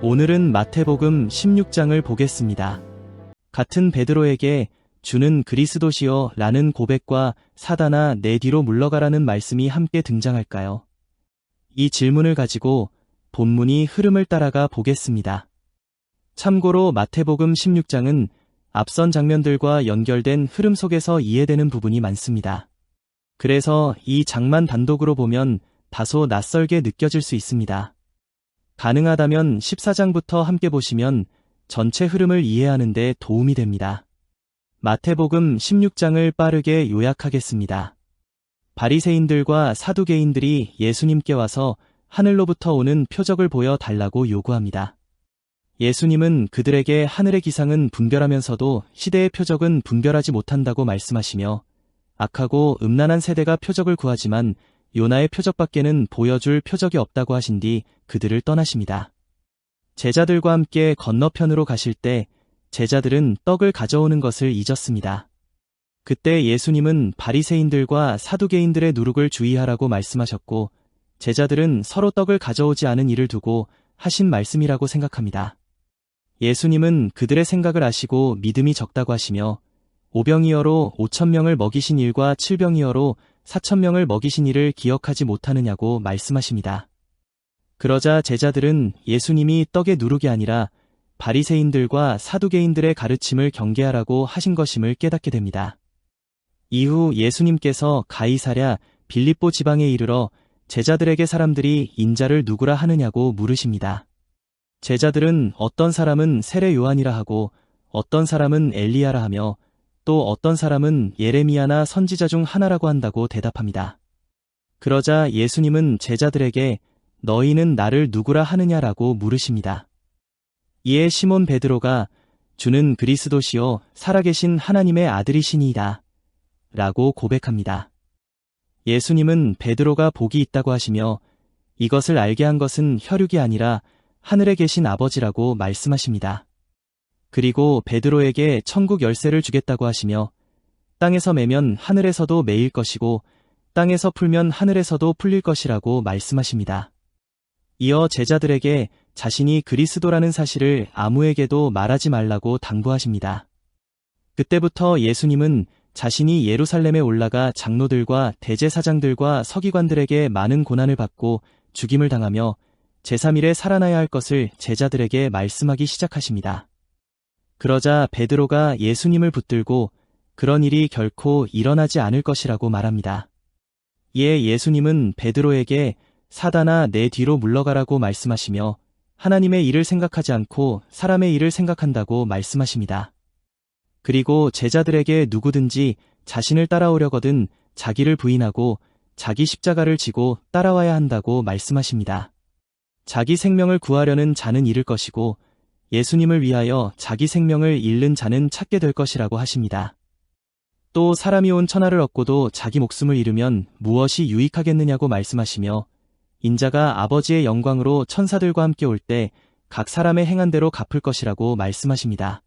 오늘은 마태복음 16장을 보겠습니다. 같은 베드로에게 주는 그리스도시요 라는 고백과 사단아 내 뒤로 물러가라는 말씀이 함께 등장할까요? 이 질문을 가지고 본문이 흐름을 따라가 보겠습니다. 참고로 마태복음 16장은 앞선 장면들과 연결된 흐름 속에서 이해되는 부분이 많습니다. 그래서 이 장만 단독으로 보면 다소 낯설게 느껴질 수 있습니다. 가능하다면 14장부터 함께 보시면 전체 흐름을 이해하는 데 도움이 됩니다. 마태복음 16장을 빠르게 요약하겠습니다. 바리새인들과 사두개인들이 예수님께 와서 하늘로부터 오는 표적을 보여 달라고 요구합니다. 예수님은 그들에게 하늘의 기상은 분별하면서도 시대의 표적은 분별하지 못한다고 말씀하시며 악하고 음란한 세대가 표적을 구하지만 요나의 표적밖에는 보여줄 표적이 없다고 하신 뒤 그들을 떠나십니다. 제자들과 함께 건너편으로 가실 때 제자들은 떡을 가져오는 것을 잊었습니다. 그때 예수님은 바리새인들과 사두개인들의 누룩을 주의하라고 말씀하셨고 제자들은 서로 떡을 가져오지 않은 이를 두고 하신 말씀이라고 생각합니다. 예수님은 그들의 생각을 아시고 믿음이 적다고 하시며 5병이어로 5,000명을 먹이신 일과 7병이어로 4,000명을 먹이신 이를 기억하지 못하느냐고 말씀하십니다. 그러자 제자들은 예수님이 떡의 누룩이 아니라 바리새인들과 사두개인들의 가르침을 경계하라고 하신 것임을 깨닫게 됩니다. 이후 예수님께서 가이사랴 빌립보 지방에 이르러 제자들에게 사람들이 인자를 누구라 하느냐고 물으십니다. 제자들은 어떤 사람은 세례 요한이라 하고 어떤 사람은 엘리야라 하며 또 어떤 사람은 예레미야나 선지자 중 하나라고 한다고 대답합니다. 그러자 예수님은 제자들에게 너희는 나를 누구라 하느냐라고 물으십니다. 이에 시몬 베드로가 주는 그리스도시요 살아계신 하나님의 아들이시니이다 라고 고백합니다. 예수님은 베드로가 복이 있다고 하시며 이것을 알게 한 것은 혈육이 아니라 하늘에 계신 아버지라고 말씀하십니다. 그리고 베드로에게 천국 열쇠를 주겠다고 하시며 땅에서 매면 하늘에서도 매일 것이고 땅에서 풀면 하늘에서도 풀릴 것이라고 말씀하십니다. 이어 제자들에게 자신이 그리스도라는 사실을 아무에게도 말하지 말라고 당부하십니다. 그때부터 예수님은 자신이 예루살렘에 올라가 장로들과 대제사장들과 서기관들에게 많은 고난을 받고 죽임을 당하며 제3일에 살아나야 할 것을 제자들에게 말씀하기 시작하십니다. 그러자 베드로가 예수님을 붙들고 그런 일이 결코 일어나지 않을 것이라고 말합니다. 이에 예수님은 베드로에게 사단아 내 뒤로 물러가라고 말씀하시며 하나님의 일을 생각하지 않고 사람의 일을 생각한다고 말씀하십니다. 그리고 제자들에게 누구든지 자신을 따라오려거든 자기를 부인하고 자기 십자가를 지고 따라와야 한다고 말씀하십니다. 자기 생명을 구하려는 자는 잃을 것이고 예수님을 위하여 자기 생명을 잃는 자는 찾게 될 것이라고 하십니다. 또 사람이 온 천하를 얻고도 자기 목숨을 잃으면 무엇이 유익하겠느냐고 말씀하시며 인자가 아버지의 영광으로 천사들과 함께 올 때 각 사람의 행한 대로 갚을 것이라고 말씀하십니다.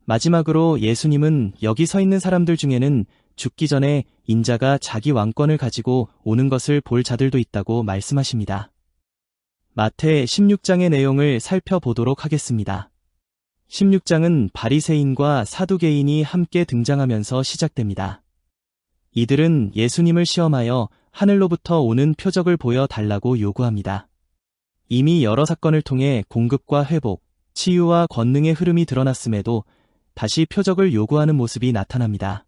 마지막으로 예수님은 여기 서 있는 사람들 중에는 죽기 전에 인자가 자기 왕권을 가지고 오는 것을 볼 자들도 있다고 말씀하십니다. 마태 16장의 내용을 살펴보도록 하겠습니다. 16장은 바리새인과 사두개인이 함께 등장하면서 시작됩니다. 이들은 예수님을 시험하여 하늘로부터 오는 표적을 보여 달라고 요구합니다. 이미 여러 사건을 통해 공급과 회복, 치유와 권능의 흐름이 드러났음에도 다시 표적을 요구하는 모습이 나타납니다.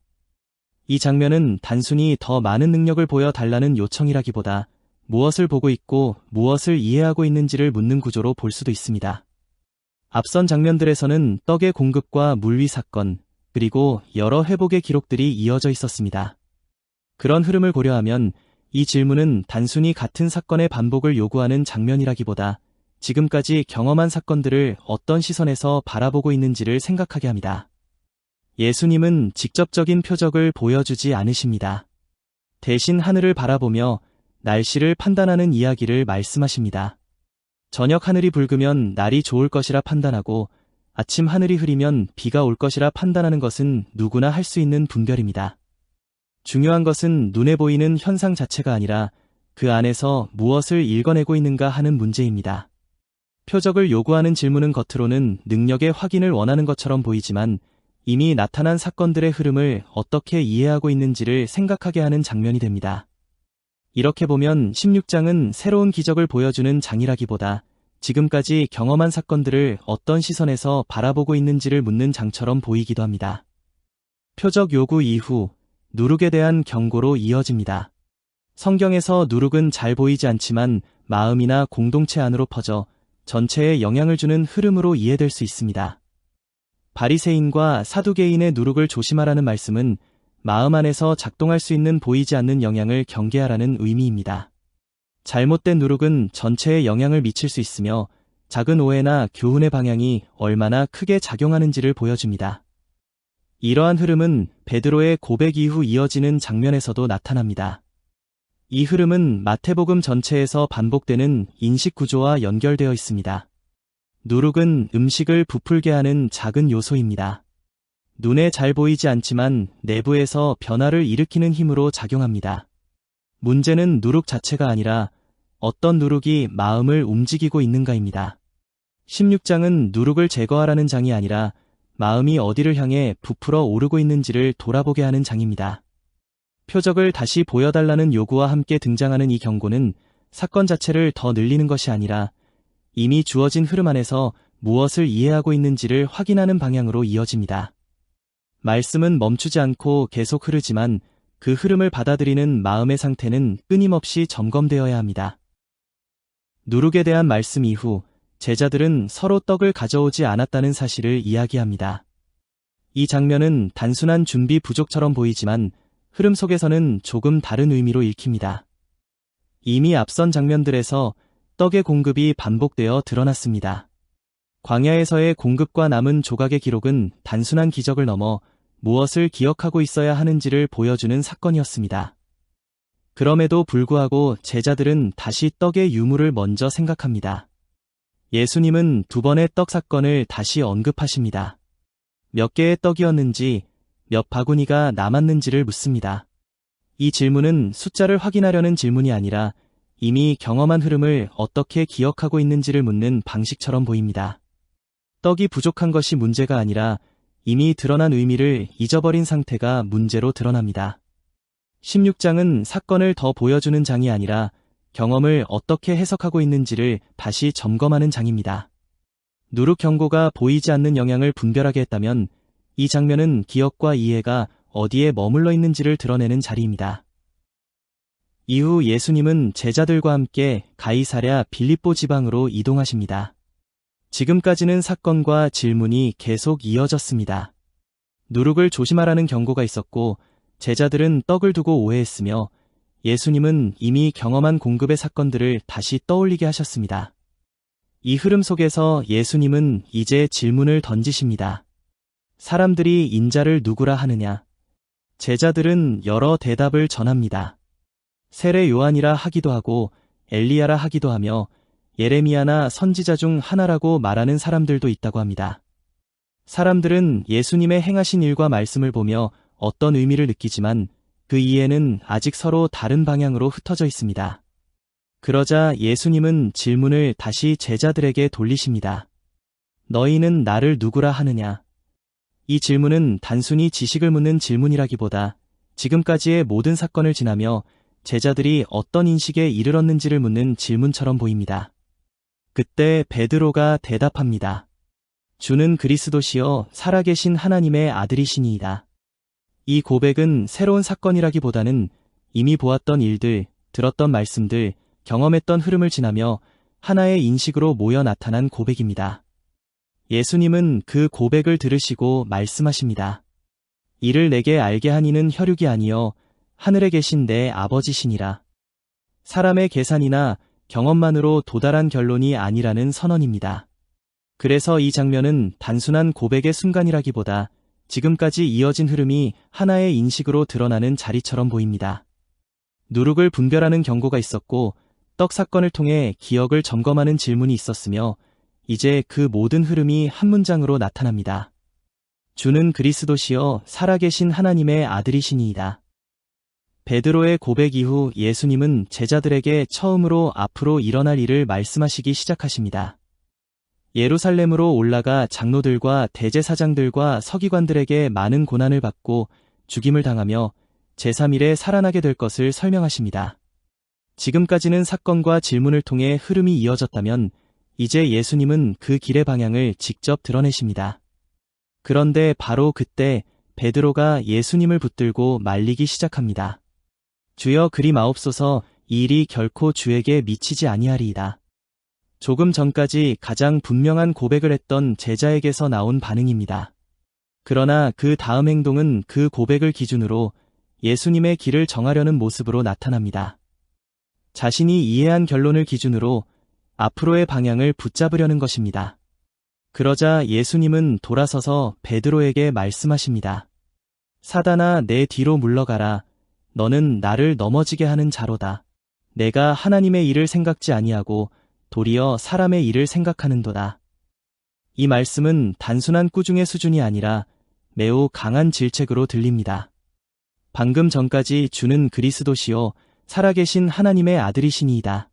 이 장면은 단순히 더 많은 능력을 보여 달라는 요청이라기보다 무엇을 보고 있고 무엇을 이해하고 있는지를 묻는 구조로 볼 수도 있습니다. 앞선 장면들에서는 떡의 공급과 물위 사건, 그리고 여러 회복의 기록들이 이어져 있었습니다. 그런 흐름을 고려하면 이 질문은 단순히 같은 사건의 반복을 요구하는 장면이라기보다 지금까지 경험한 사건들을 어떤 시선에서 바라보고 있는지를 생각하게 합니다. 예수님은 직접적인 표적을 보여주지 않으십니다. 대신 하늘을 바라보며 날씨를 판단하는 이야기를 말씀하십니다. 저녁 하늘이 붉으면 날이 좋을 것이라 판단하고 아침 하늘이 흐리면 비가 올 것이라 판단하는 것은 누구나 할 수 있는 분별입니다. 중요한 것은 눈에 보이는 현상 자체가 아니라 그 안에서 무엇을 읽어내고 있는가 하는 문제입니다. 표적을 요구하는 질문은 겉으로는 능력의 확인을 원하는 것처럼 보이지만 이미 나타난 사건들의 흐름을 어떻게 이해하고 있는지를 생각하게 하는 장면이 됩니다. 이렇게 보면 16장은 새로운 기적을 보여주는 장이라기보다 지금까지 경험한 사건들을 어떤 시선에서 바라보고 있는지를 묻는 장처럼 보이기도 합니다. 표적 요구 이후 누룩에 대한 경고로 이어집니다. 성경에서 누룩은 잘 보이지 않지만 마음이나 공동체 안으로 퍼져 전체에 영향을 주는 흐름으로 이해될 수 있습니다. 바리새인과 사두개인의 누룩을 조심하라는 말씀은 마음 안에서 작동할 수 있는 보이지 않는 영향을 경계하라는 의미입니다. 잘못된 누룩은 전체에 영향을 미칠 수 있으며 작은 오해나 교훈의 방향이 얼마나 크게 작용하는지를 보여줍니다. 이러한 흐름은 베드로의 고백 이후 이어지는 장면에서도 나타납니다. 이 흐름은 마태복음 전체에서 반복되는 인식 구조와 연결되어 있습니다. 누룩은 음식을 부풀게 하는 작은 요소입니다. 눈에 잘 보이지 않지만 내부에서 변화를 일으키는 힘으로 작용합니다. 문제는 누룩 자체가 아니라 어떤 누룩이 마음을 움직이고 있는가입니다. 16장은 누룩을 제거하라는 장이 아니라 마음이 어디를 향해 부풀어 오르고 있는지를 돌아보게 하는 장입니다. 표적을 다시 보여달라는 요구와 함께 등장하는 이 경고는 사건 자체를 더 늘리는 것이 아니라 이미 주어진 흐름 안에서 무엇을 이해하고 있는지를 확인하는 방향으로 이어집니다. 말씀은 멈추지 않고 계속 흐르지만 그 흐름을 받아들이는 마음의 상태는 끊임없이 점검되어야 합니다. 누룩에 대한 말씀 이후 제자들은 서로 떡을 가져오지 않았다는 사실을 이야기합니다. 이 장면은 단순한 준비 부족처럼 보이지만 흐름 속에서는 조금 다른 의미로 읽힙니다. 이미 앞선 장면들에서 떡의 공급이 반복되어 드러났습니다. 광야에서의 공급과 남은 조각의 기록은 단순한 기적을 넘어 무엇을 기억하고 있어야 하는지를 보여주는 사건이었습니다. 그럼에도 불구하고 제자들은 다시 떡의 유무를 먼저 생각합니다. 예수님은 두 번의 떡 사건을 다시 언급하십니다. 몇 개의 떡이었는지, 몇 바구니가 남았는지를 묻습니다. 이 질문은 숫자를 확인하려는 질문이 아니라 이미 경험한 흐름을 어떻게 기억하고 있는지를 묻는 방식처럼 보입니다. 떡이 부족한 것이 문제가 아니라 이미 드러난 의미를 잊어버린 상태가 문제로 드러납니다. 16장은 사건을 더 보여주는 장이 아니라 경험을 어떻게 해석하고 있는지를 다시 점검하는 장입니다. 누룩 경고가 보이지 않는 영향을 분별하게 했다면 이 장면은 기억과 이해가 어디에 머물러 있는지를 드러내는 자리입니다. 이후 예수님은 제자들과 함께 가이사랴 빌립보 지방으로 이동하십니다. 지금까지는 사건과 질문이 계속 이어졌습니다. 누룩을 조심하라는 경고가 있었고 제자들은 떡을 두고 오해했으며 예수님은 이미 경험한 공급의 사건들을 다시 떠올리게 하셨습니다. 이 흐름 속에서 예수님은 이제 질문을 던지십니다. 사람들이 인자를 누구라 하느냐? 제자들은 여러 대답을 전합니다. 세례 요한이라 하기도 하고 엘리야라 하기도 하며 예레미야나 선지자 중 하나라고 말하는 사람들도 있다고 합니다. 사람들은 예수님의 행하신 일과 말씀을 보며 어떤 의미를 느끼지만 그 이해는 아직 서로 다른 방향으로 흩어져 있습니다. 그러자 예수님은 질문을 다시 제자들에게 돌리십니다. 너희는 나를 누구라 하느냐? 이 질문은 단순히 지식을 묻는 질문이라기보다 지금까지의 모든 사건을 지나며 제자들이 어떤 인식에 이르렀는지를 묻는 질문처럼 보입니다. 그때 베드로가 대답합니다. 주는 그리스도시요 살아계신 하나님의 아들이시니이다. 이 고백은 새로운 사건이라기보다는 이미 보았던 일들, 들었던 말씀들, 경험했던 흐름을 지나며 하나의 인식으로 모여 나타난 고백입니다. 예수님은 그 고백을 들으시고 말씀하십니다. 이를 내게 알게 한 이는 혈육이 아니요 하늘에 계신 내 아버지시니라. 사람의 계산이나 경험만으로 도달한 결론이 아니라는 선언입니다. 그래서 이 장면은 단순한 고백의 순간이라기보다 지금까지 이어진 흐름이 하나의 인식으로 드러나는 자리처럼 보입니다. 누룩을 분별하는 경고가 있었고 떡 사건을 통해 기억을 점검하는 질문이 있었으며 이제 그 모든 흐름이 한 문장으로 나타납니다. 주는 그리스도시요 살아계신 하나님의 아들이시니이다. 베드로의 고백 이후 예수님은 제자들에게 처음으로 앞으로 일어날 일을 말씀하시기 시작하십니다. 예루살렘으로 올라가 장로들과 대제사장들과 서기관들에게 많은 고난을 받고 죽임을 당하며 제3일에 살아나게 될 것을 설명하십니다. 지금까지는 사건과 질문을 통해 흐름이 이어졌다면 이제 예수님은 그 길의 방향을 직접 드러내십니다. 그런데 바로 그때 베드로가 예수님을 붙들고 말리기 시작합니다. 주여 그리 마옵소서, 이 일이 결코 주에게 미치지 아니하리이다. 조금 전까지 가장 분명한 고백을 했던 제자에게서 나온 반응입니다. 그러나 그 다음 행동은 그 고백을 기준으로 예수님의 길을 정하려는 모습으로 나타납니다. 자신이 이해한 결론을 기준으로 앞으로의 방향을 붙잡으려는 것입니다. 그러자 예수님은 돌아서서 베드로에게 말씀하십니다. 사단아, 내 뒤로 물러가라. 너는 나를 넘어지게 하는 자로다. 내가 하나님의 일을 생각지 아니하고 도리어 사람의 일을 생각하는도다. 이 말씀은 단순한 꾸중의 수준이 아니라 매우 강한 질책으로 들립니다. 방금 전까지 주는 그리스도시요 살아계신 하나님의 아들이시니이다.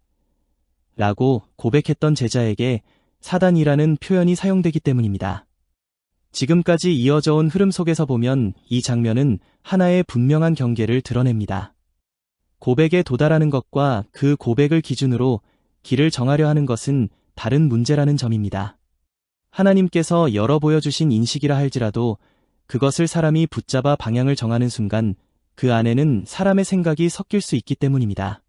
라고 고백했던 제자에게 사단이라는 표현이 사용되기 때문입니다. 지금까지 이어져 온 흐름 속에서 보면 이 장면은 하나의 분명한 경계를 드러냅니다. 고백에 도달하는 것과 그 고백을 기준으로 길을 정하려 하는 것은 다른 문제라는 점입니다. 하나님께서 열어 보여주신 인식이라 할지라도 그것을 사람이 붙잡아 방향을 정하는 순간 그 안에는 사람의 생각이 섞일 수 있기 때문입니다.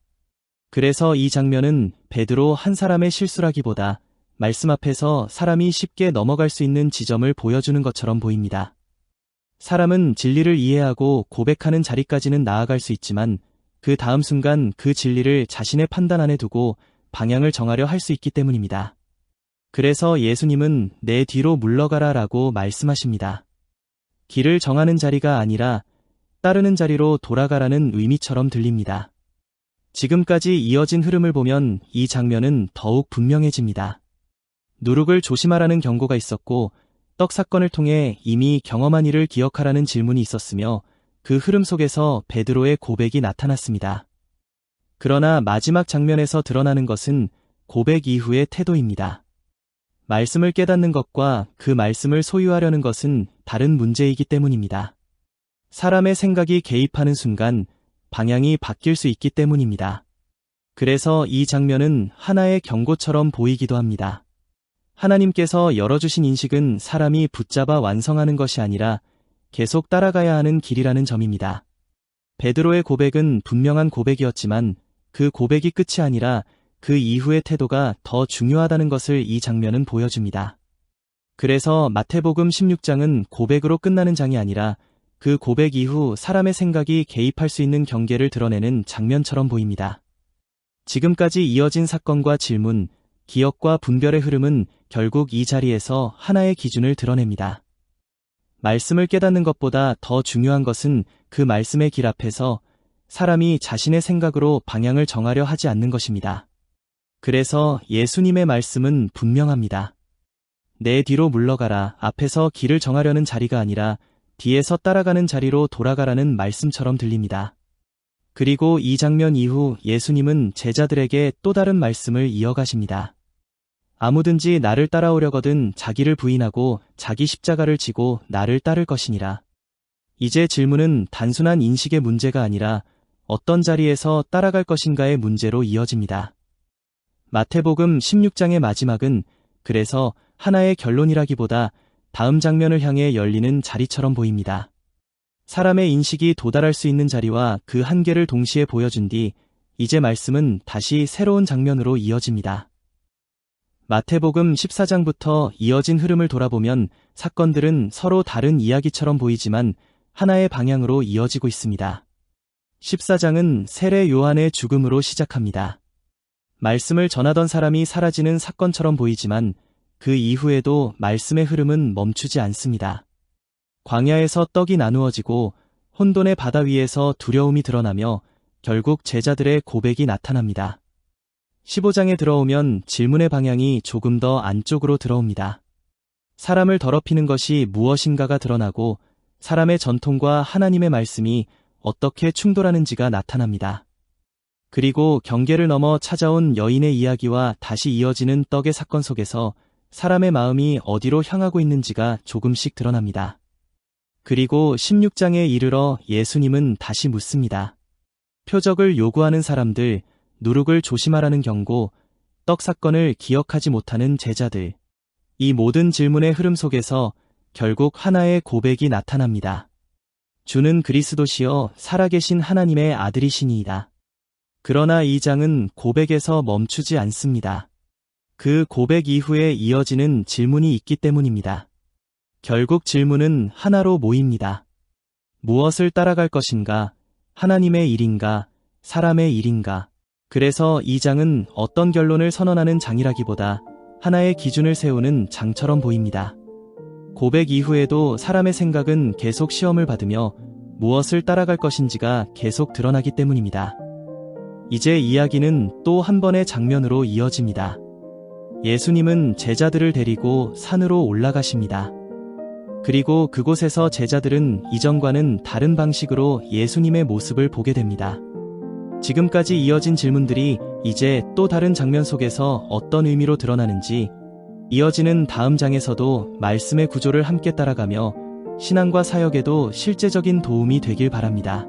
그래서 이 장면은 베드로 한 사람의 실수라기보다 말씀 앞에서 사람이 쉽게 넘어갈 수 있는 지점을 보여주는 것처럼 보입니다. 사람은 진리를 이해하고 고백하는 자리까지는 나아갈 수 있지만 그 다음 순간 그 진리를 자신의 판단 안에 두고 방향을 정하려 할 수 있기 때문입니다. 그래서 예수님은 내 뒤로 물러가라 라고 말씀하십니다. 길을 정하는 자리가 아니라 따르는 자리로 돌아가라는 의미처럼 들립니다. 지금까지 이어진 흐름을 보면 이 장면은 더욱 분명해집니다. 누룩을 조심하라는 경고가 있었고 떡 사건을 통해 이미 경험한 일을 기억하라는 질문이 있었으며 그 흐름 속에서 베드로의 고백이 나타났습니다. 그러나 마지막 장면에서 드러나는 것은 고백 이후의 태도입니다. 말씀을 깨닫는 것과 그 말씀을 소유하려는 것은 다른 문제이기 때문입니다. 사람의 생각이 개입하는 순간 방향이 바뀔 수 있기 때문입니다. 그래서 이 장면은 하나의 경고처럼 보이기도 합니다. 하나님께서 열어주신 인식은 사람이 붙잡아 완성하는 것이 아니라 계속 따라가야 하는 길이라는 점입니다. 베드로의 고백은 분명한 고백이었지만 그 고백이 끝이 아니라 그 이후의 태도가 더 중요하다는 것을 이 장면은 보여줍니다. 그래서 마태복음 16장은 고백으로 끝나는 장이 아니라 그 고백 이후 사람의 생각이 개입할 수 있는 경계를 드러내는 장면처럼 보입니다. 지금까지 이어진 사건과 질문, 기억과 분별의 흐름은 결국 이 자리에서 하나의 기준을 드러냅니다. 말씀을 깨닫는 것보다 더 중요한 것은 그 말씀의 길 앞에서 사람이 자신의 생각으로 방향을 정하려 하지 않는 것입니다. 그래서 예수님의 말씀은 분명합니다. 내 뒤로 물러가라. 앞에서 길을 정하려는 자리가 아니라 뒤에서 따라가는 자리로 돌아가라는 말씀처럼 들립니다. 그리고 이 장면 이후 예수님은 제자들에게 또 다른 말씀을 이어가십니다. 아무든지 나를 따라오려거든 자기를 부인하고 자기 십자가를 지고 나를 따를 것이니라. 이제 질문은 단순한 인식의 문제가 아니라 어떤 자리에서 따라갈 것인가의 문제로 이어집니다. 마태복음 16장의 마지막은 그래서 하나의 결론이라기보다 다음 장면을 향해 열리는 자리처럼 보입니다. 사람의 인식이 도달할 수 있는 자리와 그 한계를 동시에 보여준 뒤 이제 말씀은 다시 새로운 장면으로 이어집니다. 마태복음 14장부터 이어진 흐름을 돌아보면 사건들은 서로 다른 이야기처럼 보이지만 하나의 방향으로 이어지고 있습니다. 14장은 세례 요한의 죽음으로 시작합니다. 말씀을 전하던 사람이 사라지는 사건처럼 보이지만 그 이후에도 말씀의 흐름은 멈추지 않습니다. 광야에서 떡이 나누어지고 혼돈의 바다 위에서 두려움이 드러나며 결국 제자들의 고백이 나타납니다. 15장에 들어오면 질문의 방향이 조금 더 안쪽으로 들어옵니다. 사람을 더럽히는 것이 무엇인가가 드러나고 사람의 전통과 하나님의 말씀이 어떻게 충돌하는지가 나타납니다. 그리고 경계를 넘어 찾아온 여인의 이야기와 다시 이어지는 떡의 사건 속에서 사람의 마음이 어디로 향하고 있는지가 조금씩 드러납니다. 그리고 16장에 이르러 예수님은 다시 묻습니다. 표적을 요구하는 사람들, 누룩을 조심하라는 경고, 떡 사건을 기억하지 못하는 제자들. 이 모든 질문의 흐름 속에서 결국 하나의 고백이 나타납니다. 주는 그리스도시요 살아계신 하나님의 아들이시니이다. 그러나 이 장은 고백에서 멈추지 않습니다. 그 고백 이후에 이어지는 질문이 있기 때문입니다. 결국 질문은 하나로 모입니다. 무엇을 따라갈 것인가? 하나님의 일인가? 사람의 일인가? 그래서 이 장은 어떤 결론을 선언하는 장이라기보다 하나의 기준을 세우는 장처럼 보입니다. 고백 이후에도 사람의 생각은 계속 시험을 받으며 무엇을 따라갈 것인지가 계속 드러나기 때문입니다. 이제 이야기는 또 한 번의 장면으로 이어집니다. 예수님은 제자들을 데리고 산으로 올라가십니다. 그리고 그곳에서 제자들은 이전과는 다른 방식으로 예수님의 모습을 보게 됩니다. 지금까지 이어진 질문들이 이제 또 다른 장면 속에서 어떤 의미로 드러나는지, 이어지는 다음 장에서도 말씀의 구조를 함께 따라가며 신앙과 사역에도 실제적인 도움이 되길 바랍니다.